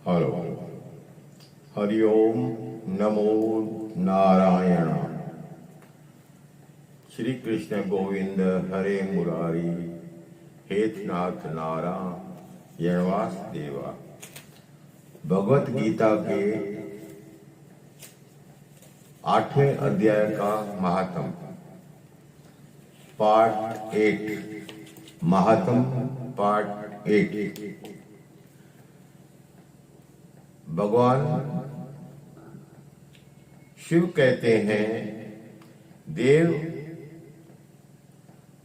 Hello. Hariom नमो नारायण। श्री कृष्ण गोविंद हरे मुरारी हेतनाथ नारायण वासुदेवा। भगवत गीता के 8वें अध्याय का महात्म पार्ट 8। महात्म पार्ट 8। भगवान शिव कहते हैं, देव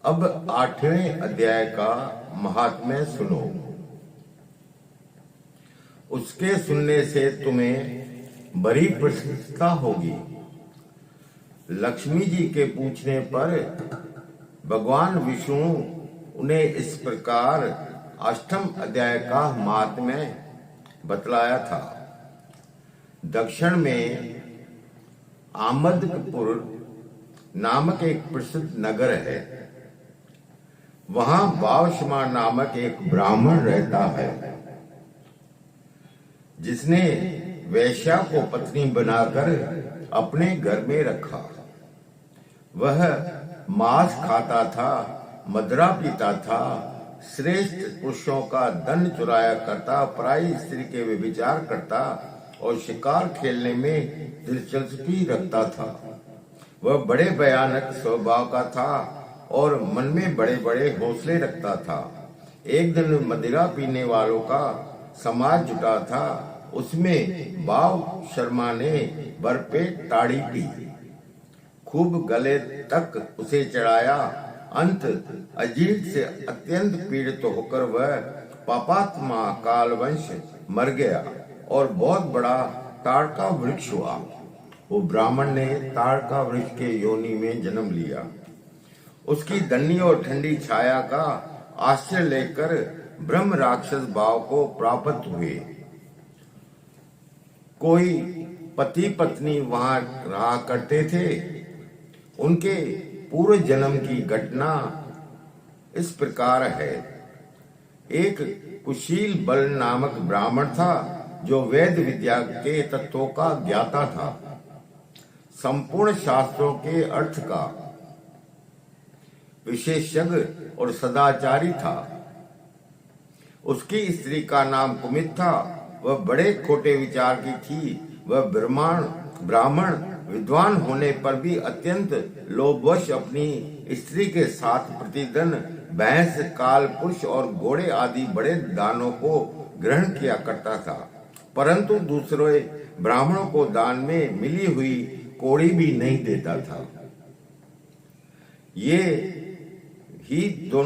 अब 8वें अध्याय का महात्म्य सुनो। उसके सुनने से तुम्हें बड़ी प्रसन्नता होगी। लक्ष्मी जी के पूछने पर भगवान विष्णु उन्हें इस प्रकार 8वें अध्याय का महात्म्य बतलाया था। दक्षिण में आमदपुर नामक एक प्रसिद्ध नगर है। वहां बावशमा नामक एक ब्राह्मण रहता है, जिसने वैश्या को पत्नी बनाकर अपने घर में रखा। वह मांस खाता था, मदिरा पीता था, श्रेष्ठ पुरुषों का धन चुराया करता, पराई स्त्री के व्यभिचार करता और शिकार खेलने में दिलचस्पी रखता था। वह बड़े भयानक स्वभाव का था और मन में बड़े बड़े हौसले रखता था। एक दिन मदिरा पीने वालों का समाज जुटा था। उसमें बाव शर्मा ने भरपेट ताड़ी पी, खूब गले तक उसे चढ़ाया। अंत अजीर्ण से अत्यंत पीड़ित होकर वह पापात्मा कालवंश मर गया और बहुत बड़ा ताड़का वृक्ष हुआ। वो ब्राह्मण ने ताड़का वृक्ष के योनि में जन्म लिया। उसकी दन्नी और ठंडी छाया का आश्रय लेकर ब्रह्म राक्षस भाव को प्राप्त हुए। कोई पति पत्नी वहां रहा करते थे। उनके पूर्व जन्म की घटना इस प्रकार है। एक कुशील बल नामक ब्राह्मण था, जो वेद विद्या के तत्वों का ज्ञाता था, संपूर्ण शास्त्रों के अर्थ का विशेषज्ञ और सदाचारी था। उसकी स्त्री का नाम कुमित था। वह बड़े खोटे विचार की थी। वह ब्राह्मण विद्वान होने पर भी अत्यंत लोभवश अपनी स्त्री के साथ प्रतिदिन भैंस, काल पुरुष और घोड़े आदि बड़े दानों को ग्रहण किया करता था, परंतु दूसरे ब्राह्मणों को दान में मिली हुई कौड़ी भी नहीं देता था।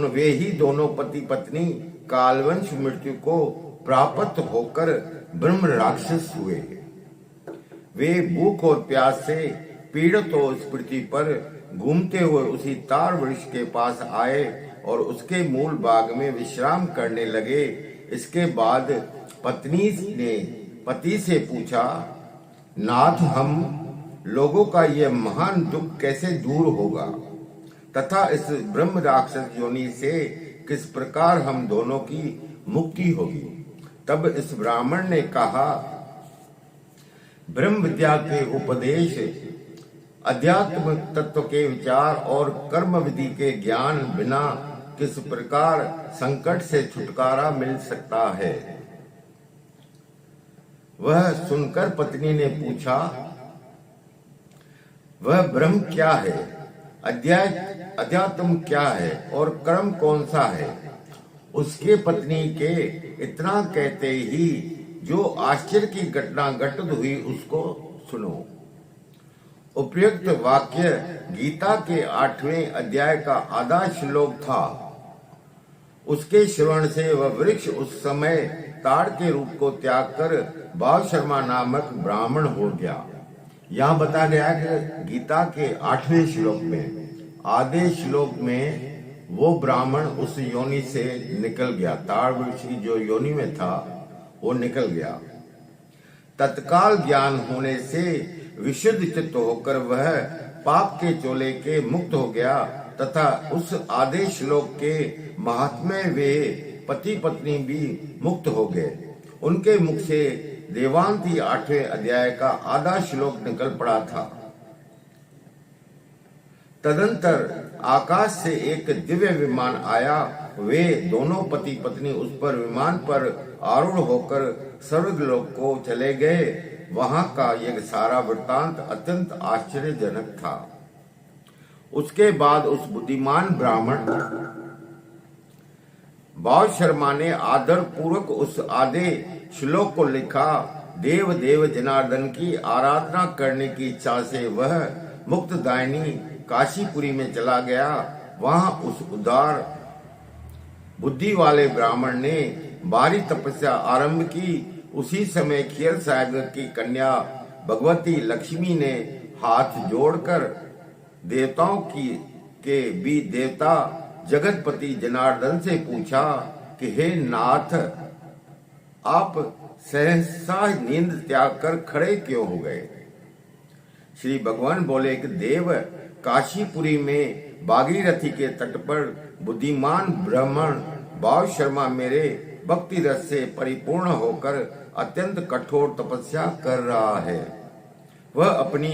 वे ही दोनों पति पत्नी कालवंश मृत्यु को प्राप्त होकर ब्रह्म राक्षस हुए। वे भूख और प्यास से पीड़ित हो इस पृथ्वी पर घूमते हुए उसी ताड़ वृक्ष के पास आए और उसके मूल भाग में विश्राम करने लगे। इसके बाद पत्नी ने पति से पूछा, नाथ, हम लोगों का यह महान दुख कैसे दूर होगा तथा इस ब्रह्म राक्षस योनि से किस प्रकार हम दोनों की मुक्ति होगी? तब इस ब्राह्मण ने कहा, ब्रह्म विद्या के उपदेश, अध्यात्म तत्व के विचार और कर्म विधि के ज्ञान बिना किस प्रकार संकट से छुटकारा मिल सकता है? वह सुनकर पत्नी ने पूछा, वह ब्रह्म क्या है, अध्यात्म क्या है और कर्म कौन सा है? उसके पत्नी के इतना कहते ही जो आश्चर्य की घटना घटित हुई उसको सुनो। उपयुक्त वाक्य गीता के 8वें अध्याय का आधा श्लोक था। उसके श्रवण से वह वृक्ष उस समय ताड़ के रूप को त्याग कर भाव शर्मा नामक ब्राह्मण हो गया। यहाँ बता गया कि गीता के 8वें श्लोक में, आधे श्लोक में वो ब्राह्मण उस योनि से निकल गया। ताड़ वृक्ष की जो योनि में था वो निकल गया। तत्काल ज्ञान होने से विशुद्ध चित्त होकर वह पाप के चोले के मुक्त हो गया तथा उस आधे श्लोक के महात्म्य वे पति पत्नी भी मुक्त हो गए। उनके मुख से देवांती 8वें अध्याय का आधा श्लोक निकल पड़ा था। तदंतर आकाश से एक दिव्य विमान आया। वे दोनों पति पत्नी उस पर विमान पर आरूढ़ होकर स्वर्गलोक को चले गए। वहां का यह सारा वृत्तांत अत्यंत आश्चर्यजनक था। उसके बाद उस बुद्धिमान ब्राह्मण भाव शर्मा ने आदर पूर्वक उस आधे श्लोक को लिखा। देव देव जनार्दन की आराधना करने की इच्छा से वह मुक्तदायिनी काशीपुरी में चला गया। वहां उस उदार बुद्धि वाले ब्राह्मण ने भारी तपस्या आरंभ की। उसी समय क्षीर सागर की कन्या भगवती लक्ष्मी ने हाथ जोड़कर देवताओं के भी देवता जगतपति जनार्दन से पूछा कि हे नाथ, आप सहसा नींद त्याग कर खड़े क्यों हो गए? श्री भगवान बोले कि देव, काशीपुरी में भागीरथी के तट पर बुद्धिमान ब्राह्मण भाव शर्मा मेरे भक्ति रस से परिपूर्ण होकर अत्यंत कठोर तपस्या कर रहा है। वह अपनी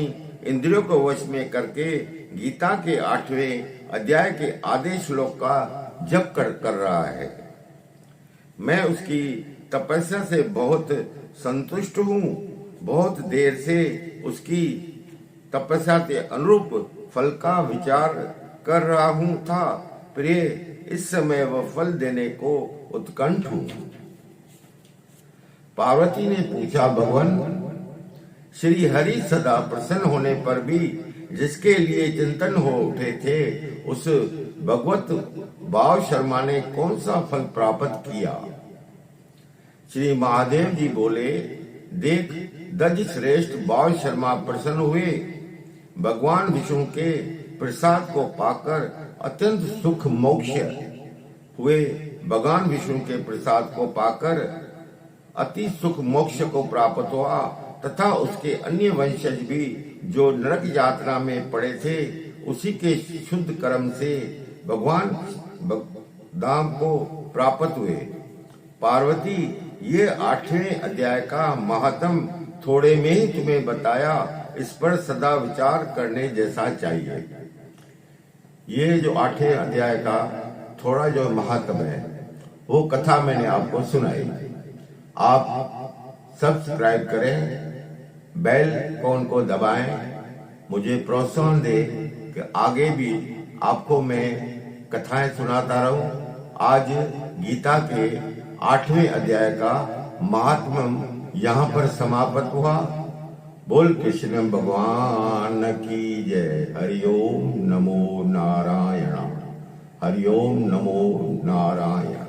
इंद्रियों को वश में करके गीता के 8वें अध्याय के आधे श्लोक का जप कर रहा है। मैं उसकी तपस्या से बहुत संतुष्ट हूँ। बहुत देर से उसकी तपस्या के अनुरूप फल का विचार कर रहा हूँ था। प्रिय, इस समय वह फल देने को उत्कंठ हूँ। पार्वती ने पूछा, भगवान, श्री हरि सदा प्रसन्न होने पर भी जिसके लिए चिंतन हो उठे थे, उस भगवत भाव शर्मा ने कौन सा फल प्राप्त किया? श्री महादेव जी बोले, देख, दज श्रेष्ठ भाव शर्मा प्रसन्न हुए। भगवान विष्णु के प्रसाद को पाकर अत्यंत सुख मोक्ष हुए। भगवान विष्णु के प्रसाद को पाकर अति सुख मोक्ष को प्राप्त हुआ तथा उसके अन्य वंशज भी जो नरक यात्रा में पड़े थे, उसी के शुद्ध कर्म से भगवान धाम को प्राप्त हुए। पार्वती, ये 8वें अध्याय का महात्म थोड़े में ही तुम्हें बताया। इस पर सदा विचार करने जैसा चाहिए। ये जो 8वें अध्याय का थोड़ा जो महात्म है, वो कथा मैंने आपको सुनाई। आप सब्सक्राइब करें, बेल आइकन को दबाएं, मुझे प्रोत्साहन दे कि आगे भी आपको मैं कथाएं सुनाता रहूं। आज गीता के 8वें अध्याय का महात्म यहाँ पर समाप्त हुआ। बोल कृष्ण भगवान की जय। हरिओम नमो नारायण। हरिओम नमो नारायण।